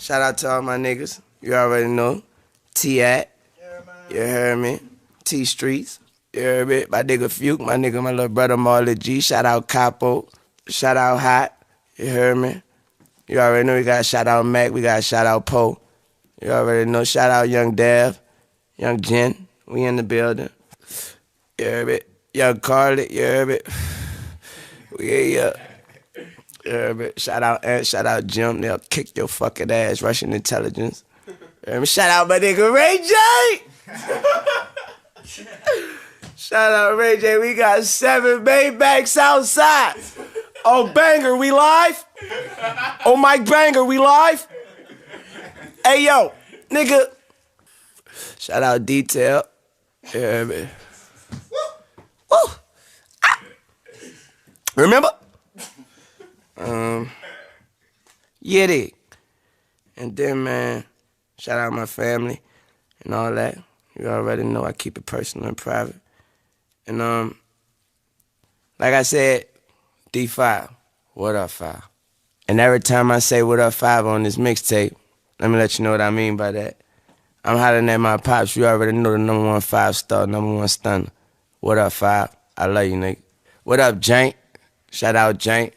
Shout out to all my niggas. You already know. T-At. You heard me. T-Streets. You heard me. My nigga Fuke. My little brother Marley G. Shout out Capo. Shout out Hot. You heard me. You already know we got shout out Mac. We got shout out Poe. You already know. Shout out Young Dev. Young Jen. We in the building. You heard me. Young Carly. You heard me. We in You heard me? Shout out Aint, shout out Jim. They'll kick your fucking ass, Russian intelligence. You heard me? Shout out my nigga Ray J. Shout out Ray J. We got 7 Maybachs outside. Oh, Banger, we live? Oh, Mike Banger, we live? Hey, yo, nigga. Shout out Detail. You heard me? Woo. Ah. Remember? Yeah, they. And then, man, shout out my family and all that. You already know I keep it personal and private. And, like I said, D5, what up, 5? And every time I say what up, 5 on this mixtape, let me let you know what I mean by that. I'm hollering at my pops. You already know the number 1 5-star, number 1 stunner. What up, 5? I love you, nigga. What up, Jank? Shout out Jank.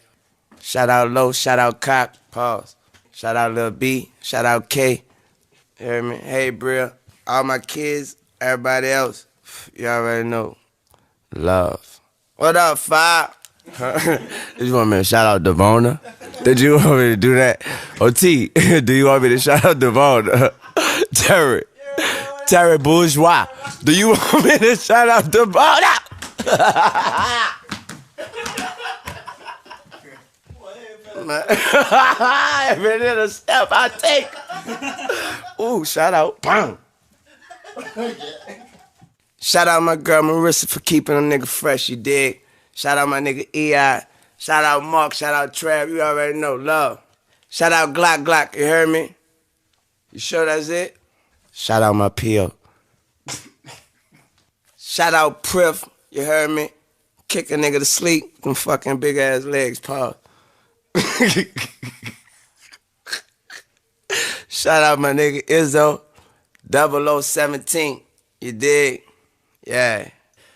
Shout out Low, shout out Cop, pause. Shout out Lil B, shout out K. You hear me? Hey, Brill, all my kids, everybody else, you already know. Love. What up, 5? Did you want me to shout out Devona? Did you want me to do that? OT, do you want me to shout out Devona? Terry Bourgeois, do you want me to shout out Devona? Every little step I take. Ooh, shout out. Bang. Shout out my girl Marissa for keeping a nigga fresh, you dig? Shout out my nigga E.I. Shout out Mark, shout out Trav, you already know, love. Shout out Glock, you heard me? You sure that's it? Shout out my P.O. Shout out Priff, you heard me? Kick a nigga to sleep, them fucking big ass legs, pause. Shout out my nigga Izzo, 0017, you dig? Yeah.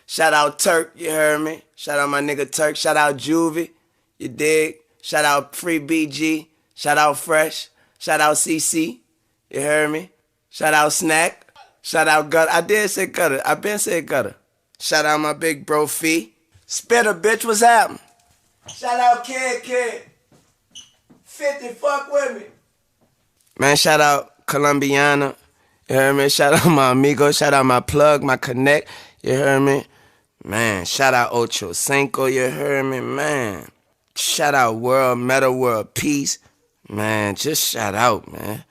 Shout out Turk, you heard me? Shout out my nigga Turk, shout out Juvie, you dig? Shout out Free BG, shout out Fresh, shout out CC, you heard me? Shout out Snack, shout out Gudda, I did say Gudda, I been said Gudda. Shout out my big bro Fee, Spitter bitch, what's happening? Shout out Kid. 50, fuck with me. Man, shout out Colombiana. You heard me? Shout out my amigo. Shout out my plug, my connect. You heard me? Man, shout out Ocho Cinco. You heard me? Man. Shout out World, Meta World Peace. Man, just shout out, man.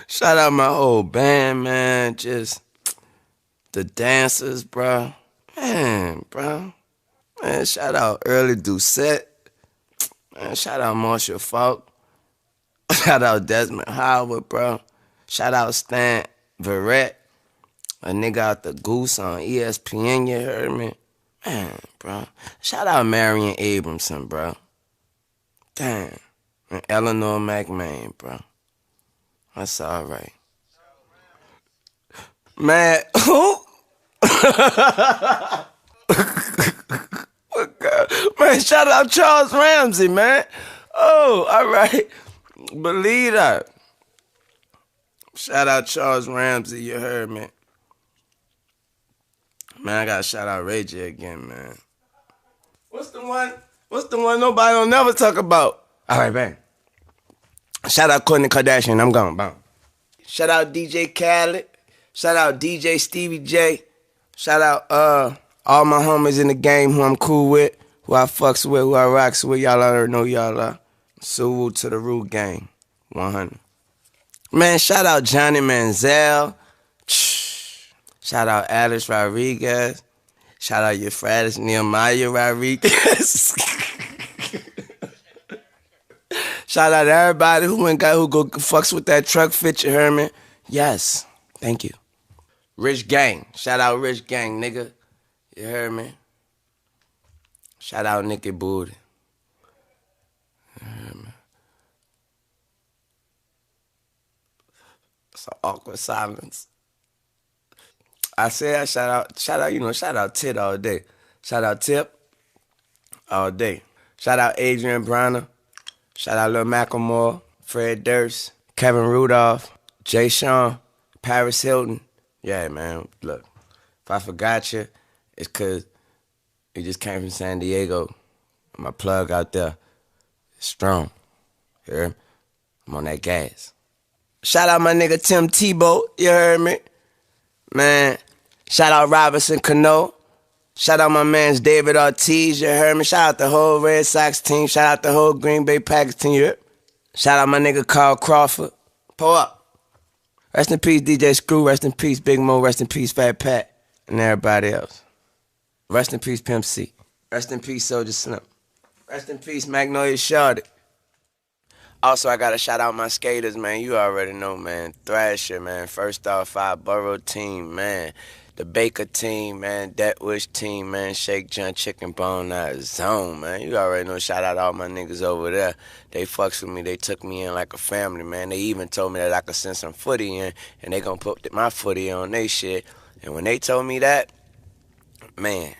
Shout out my whole band, man. Just the dancers, bro. Man, bro. Man, shout out Early Doucette. Man, shout out Marshall Falk. Shout out Desmond Howard, bro. Shout out Stan Verrett. A nigga out the Goose on ESPN, you heard me? Man, bro. Shout out Marion Abramson, bro. Damn. And Eleanor McMahon, bro. That's all right. Man, who? Man, shout out Charles Ramsey, man. Oh, all right. Believe that. Shout out Charles Ramsey, you heard me. Man, I gotta shout out Ray J again, man. What's the one nobody don't never talk about? All right, bang. Shout out Kourtney Kardashian, I'm gone, bang. Shout out DJ Khaled. Shout out DJ Stevie J. Shout out all my homies in the game who I'm cool with, who I fucks with, who I rocks with. Y'all already know y'all are. Salute to the Root Gang, 100. Man, shout out Johnny Manziel. Shout out Alice Rodriguez. Shout out Euphrates Nehemiah Rodriguez. Shout out everybody who go fucks with that truck fit, you heard me? Yes, thank you. Rich Gang, shout out Rich Gang, nigga. You heard me? Shout out Nicky Booty. So awkward silence. I said shout out Tit all day. Shout out Tip all day. Shout out Adrian Bronner. Shout out Lil Macklemore, Fred Durst, Kevin Rudolph, Jay Sean, Paris Hilton. Yeah, man, look, if I forgot you, it's because you just came from San Diego. My plug out there is strong. You heard me? I'm on that gas. Shout out my nigga Tim Tebow, you heard me? Man, shout out Robinson Cano. Shout out my mans David Ortiz, you heard me? Shout out the whole Red Sox team. Shout out the whole Green Bay Packers team, you heard? Shout out my nigga Carl Crawford. Pull up. Rest in peace DJ Screw, rest in peace Big Mo, rest in peace Fat Pat, and everybody else. Rest in peace Pimp C. Rest in peace Soldier Slim. Rest in peace Magnolia Shorty. Also, I gotta shout out my skaters, man. You already know, man. Thrasher, man. First off, 5 Borough team, man. The Baker team, man. Deathwish team, man. Shake John Chicken Bone out of zone, man. You already know. Shout out all my niggas over there. They fucks with me. They took me in like a family, man. They even told me that I could send some footy in, and they gonna put my footy on they shit. And when they told me that, man,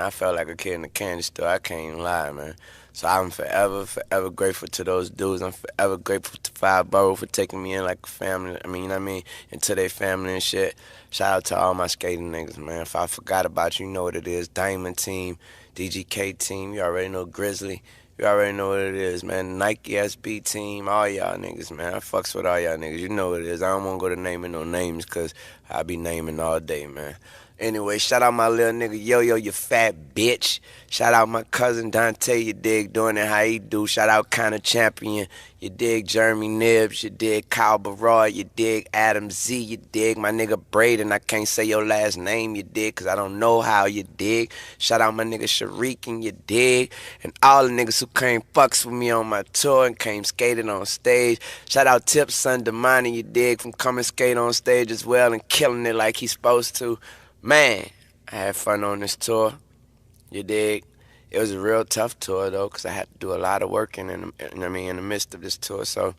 I felt like a kid in a candy store. I can't even lie, man. So I'm forever, forever grateful to those dudes. I'm forever grateful to 5 Borough for taking me in like a family. I mean, you know what I mean? Into their family and shit. Shout out to all my skating niggas, man. If I forgot about you, you know what it is. Diamond team, DGK team, you already know Grizzly. You already know what it is, man. Nike SB team, all y'all niggas, man. I fucks with all y'all niggas. You know what it is. I don't want to go to naming no names because I be naming all day, man. Anyway, shout out my little nigga Yo-Yo, you fat bitch. Shout out my cousin Dante, you dig, doing it how he do. Shout out Kinda Champion, you dig, Jeremy Nibbs, you dig, Kyle Barroy, you dig, Adam Z, you dig, my nigga Braden, I can't say your last name, you dig, cause I don't know how, you dig. Shout out my nigga Sharikin, you dig, and all the niggas who came fucks with me on my tour and came skating on stage. Shout out Tip Son Damani, you dig, from coming skate on stage as well and killing it like he's supposed to. Man, I had fun on this tour, you dig? It was a real tough tour, though, because I had to do a lot of work in the midst of this tour. So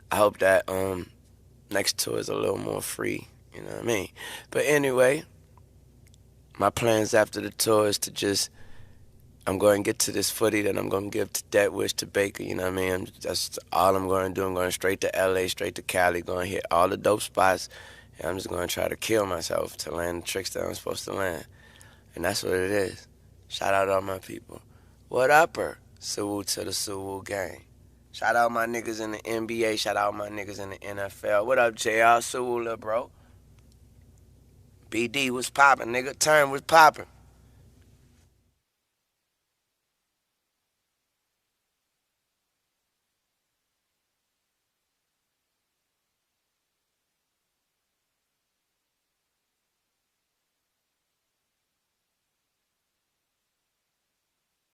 I hope that next tour is a little more free, you know what I mean? But anyway, my plans after the tour is to I'm going to get to this footy that I'm going to give to Deathwish, to Baker, you know what I mean? That's all I'm going to do. I'm going straight to L.A., straight to Cali, going to hit all the dope spots. And I'm just going to try to kill myself to land the tricks that I'm supposed to land. And that's what it is. Shout out all my people. What upper? Salute to the Suwoo gang. Shout out my niggas in the NBA. Shout out my niggas in the NFL. What up, JR? Suwoo, little bro. BD was popping, nigga. Turn was popping.